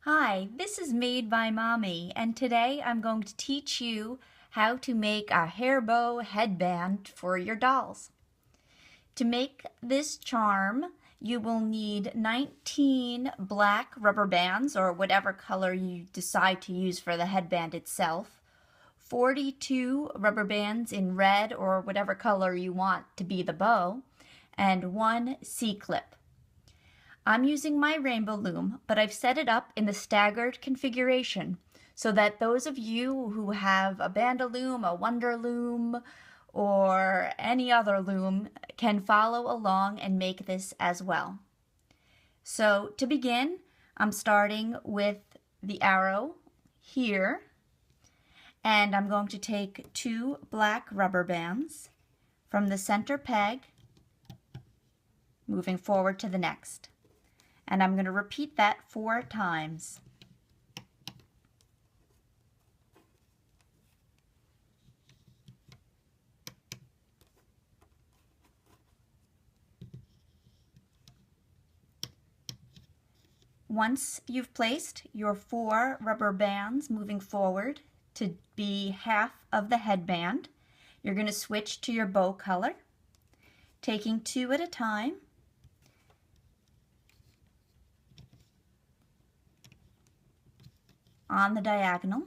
Hi, this is Made by Mommy, and today I'm going to teach you how to make a hair bow headband for your dolls. To make this charm, you will need 19 black rubber bands, or whatever color you decide to use for the headband itself, 42 rubber bands in red or whatever color you want to be the bow, and one C-clip. I'm using my Rainbow Loom, but I've set it up in the staggered configuration so that those of you who have a Bandaloom, a Wonder Loom, or any other loom can follow along and make this as well. So to begin, I'm starting with the arrow here, and I'm going to take 2 black rubber bands from the center peg, moving forward to the next. And I'm going to repeat that 4 times. Once you've placed your 4 rubber bands moving forward to be half of the headband, you're going to switch to your bow color, taking 2 at a time. On the diagonal,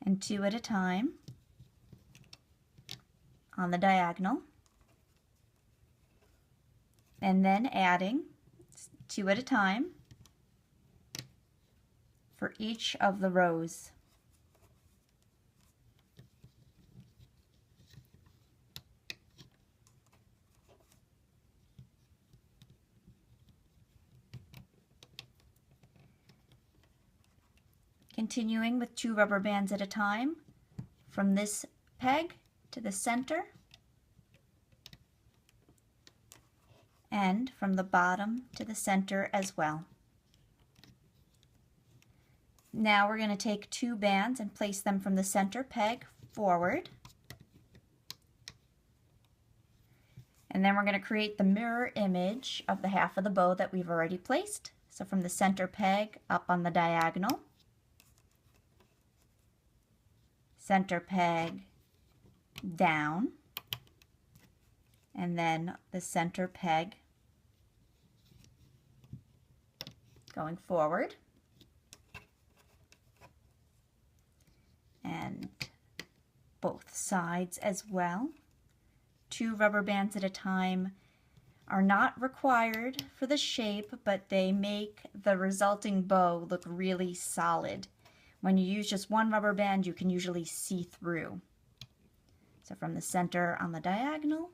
and 2 at a time on the diagonal, and then adding 2 at a time for each of the rows. Continuing with 2 rubber bands at a time from this peg to the center, and from the bottom to the center as well. Now we're going to take 2 bands and place them from the center peg forward. And then we're going to create the mirror image of the half of the bow that we've already placed. So from the center peg up on the diagonal, center peg down, and then the center peg going forward, and both sides as well. 2 rubber bands at a time are not required for the shape, but they make the resulting bow look really solid. When you use just 1 rubber band, you can usually see through. So from the center on the diagonal,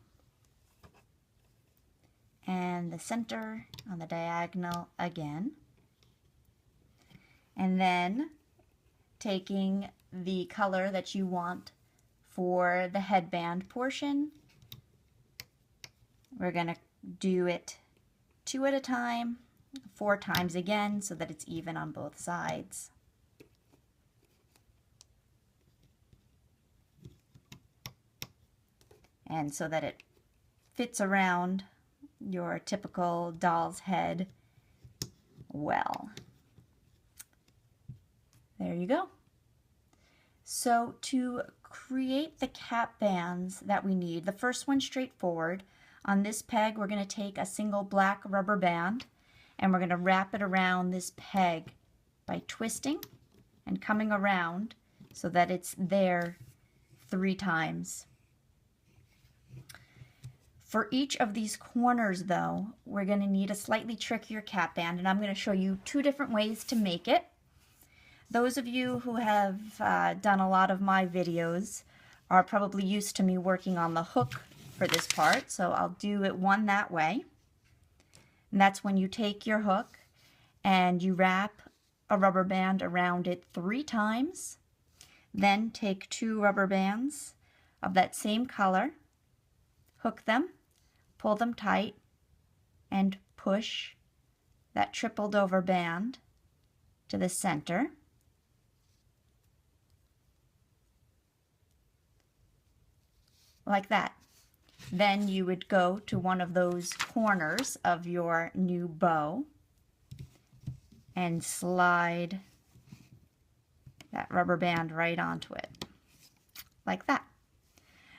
and the center on the diagonal again. And then taking the color that you want for the headband portion, we're going to do it 2 at a time, 4 times again, so that it's even on both sides. And so that it fits around your typical doll's head well. There you go. So to create the cap bands that we need, the first one straightforward. On this peg, we're going to take a single black rubber band and we're going to wrap it around this peg by twisting and coming around so that it's there 3 times. For each of these corners, though, we're going to need a slightly trickier cap band, and I'm going to show you 2 different ways to make it. Those of you who have done a lot of my videos are probably used to me working on the hook for this part, so I'll do it one that way. And that's when you take your hook and you wrap a rubber band around it 3 times, then take 2 rubber bands of that same color, hook them, pull them tight, and push that tripled over band to the center. Like that. Then you would go to one of those corners of your new bow and slide that rubber band right onto it, like that.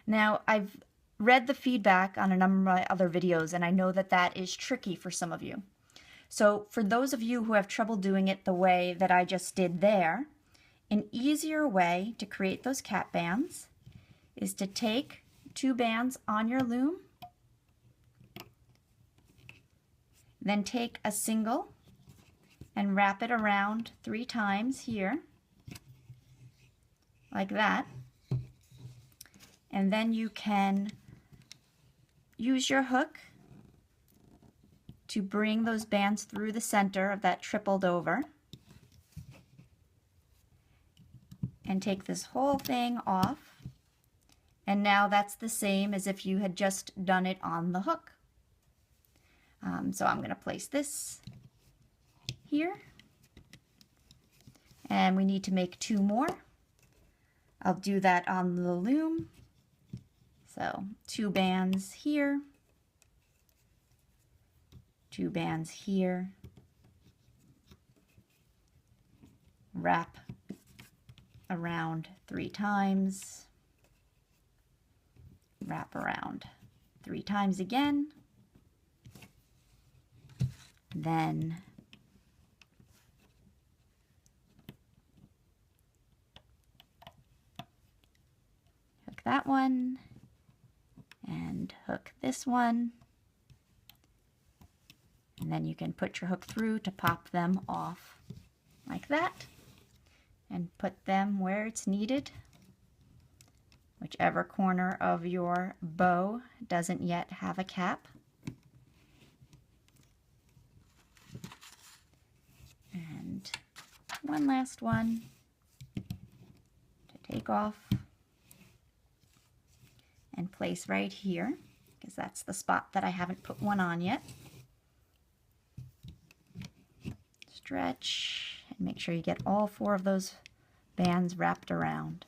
Now, I've read the feedback on a number of my other videos, and I know that that is tricky for some of you. So for those of you who have trouble doing it the way that I just did there, an easier way to create those cap bands is to take 2 bands on your loom, then take a single and wrap it around 3 times here, like that. And then you can use your hook to bring those bands through the center of that tripled over and take this whole thing off. And now that's the same as if you had just done it on the hook. So I'm going to place this here, and we need to make 2 more. I'll do that on the loom. So 2 bands here, 2 bands here, wrap around 3 times, wrap around 3 times again, then hook that one and hook this one, and then you can put your hook through to pop them off like that and put them where it's needed, whichever corner of your bow doesn't yet have a cap. And one last one to take off and place right here, because that's the spot that I haven't put one on yet. Stretch and make sure you get all 4 of those bands wrapped around.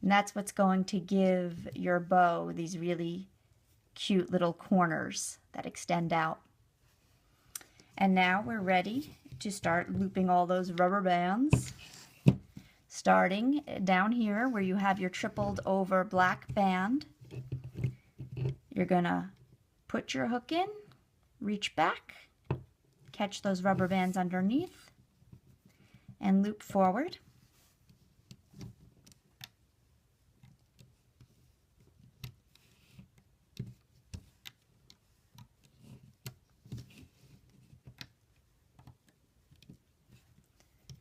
And that's what's going to give your bow these really cute little corners that extend out. And now we're ready to start looping all those rubber bands, starting down here where you have your tripled over black band. You're gonna put your hook in, reach back, catch those rubber bands underneath, and loop forward.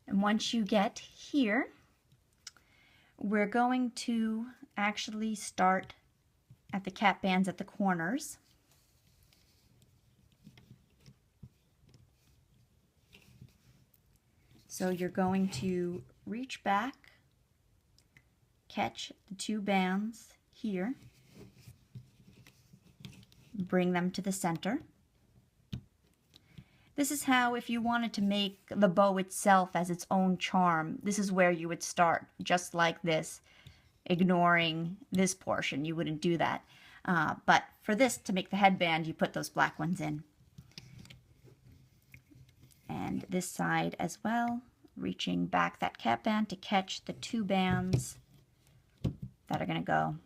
And once you get here, we're going to actually start at the cap bands at the corners. So you're going to reach back, catch the 2 bands here, bring them to the center. This is how, if you wanted to make the bow itself as its own charm, this is where you would start, just like this, ignoring this portion. You wouldn't do that. But for this, to make the headband, you put those black ones in. And this side as well, reaching back that cap band to catch the 2 bands that are going to go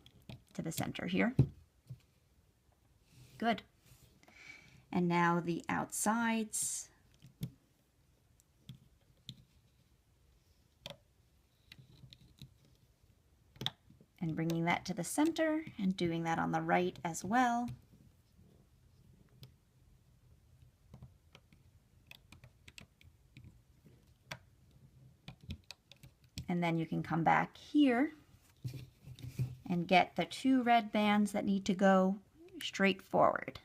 to the center here. Good. And now the outsides. And bringing that to the center and doing that on the right as well. And then you can come back here and get the 2 red bands that need to go straight forward.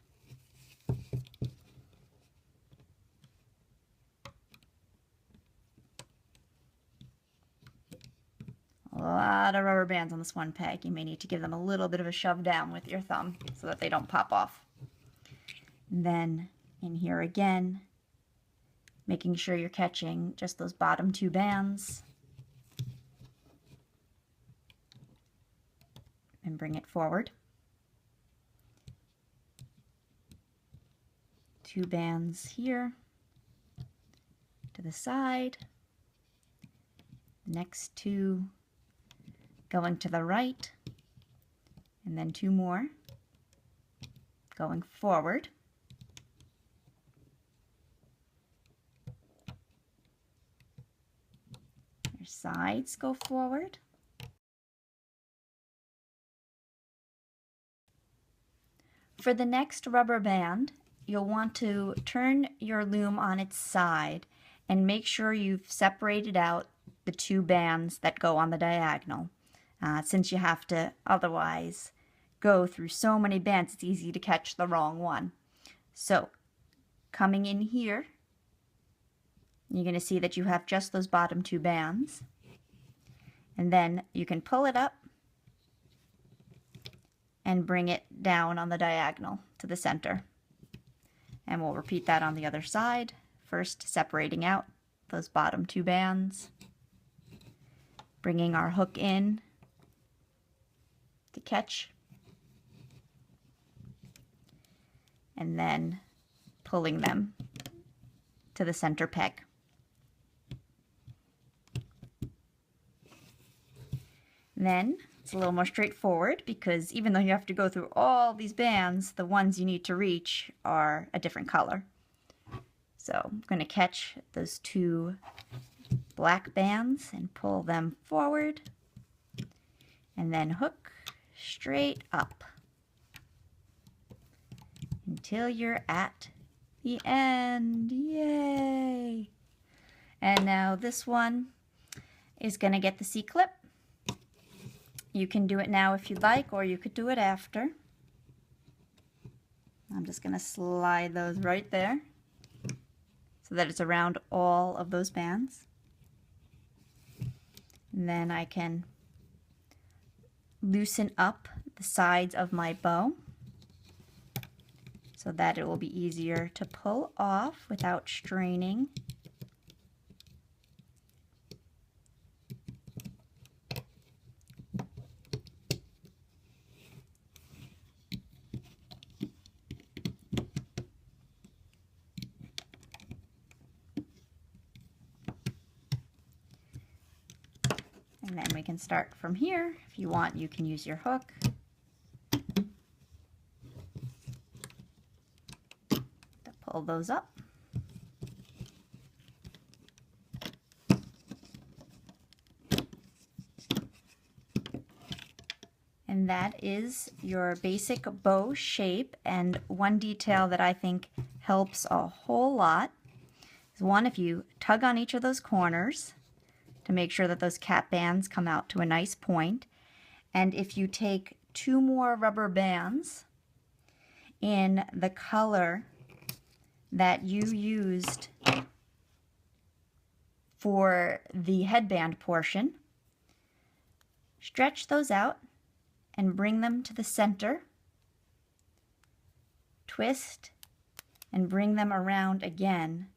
A lot of rubber bands on this one peg. You may need to give them a little bit of a shove down with your thumb so that they don't pop off. And then in here again, making sure you're catching just those bottom 2 bands. And bring it forward. 2 bands here. to the side, next two going to the right, and then two more going forward. Your sides go forward. For the next rubber band, you'll want to turn your loom on its side and make sure you've separated out the two bands that go on the diagonal. Since you have to otherwise go through so many bands, it's easy to catch the wrong one. So, coming in here, you're going to see that you have just those bottom two bands. And then you can pull it up and bring it down on the diagonal to the center. And we'll repeat that on the other side. First, separating out those bottom two bands, bringing our hook in to catch, and then pulling them to the center peg. Then it's a little more straightforward because even though you have to go through all these bands, the ones you need to reach are a different color. So I'm going to catch those two black bands and pull them forward, and then hook straight up until you're at the end. Yay! And now this one is going to get the C-clip. You can do it now if you'd like, or you could do it after. I'm just going to slide those right there so that it's around all of those bands. And then I can loosen up the sides of my bow so that it will be easier to pull off without straining. And then we can start from here. If you want, you can use your hook. To pull those up. And that is your basic bow shape. And one detail that I think helps a whole lot is one, if you tug on each of those corners to make sure that those cap bands come out to a nice point. And if you take two more rubber bands in the color that you used for the headband portion, stretch those out and bring them to the center, twist, and bring them around again.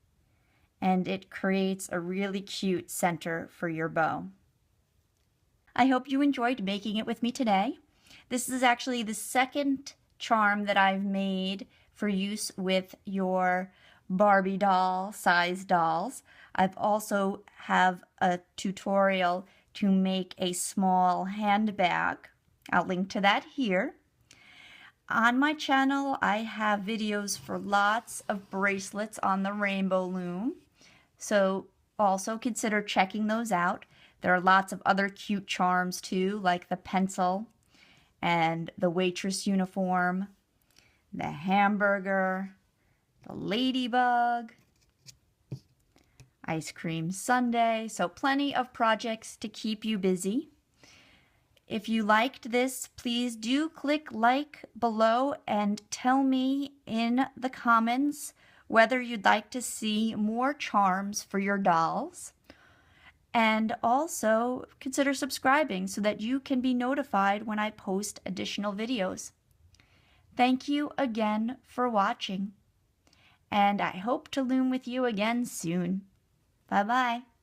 And it creates a really cute center for your bow. I hope you enjoyed making it with me today. This is actually the second charm that I've made for use with your Barbie doll size dolls. I've also have a tutorial to make a small handbag. I'll link to that here. On my channel, I have videos for lots of bracelets on the Rainbow Loom. So also consider checking those out. There are lots of other cute charms too, like the pencil and the waitress uniform, the hamburger, the ladybug, ice cream sundae. So plenty of projects to keep you busy. If you liked this, please do click like below and tell me in the comments whether you'd like to see more charms for your dolls. And also consider subscribing so that you can be notified when I post additional videos. Thank you again for watching, and I hope to loom with you again soon. Bye-bye.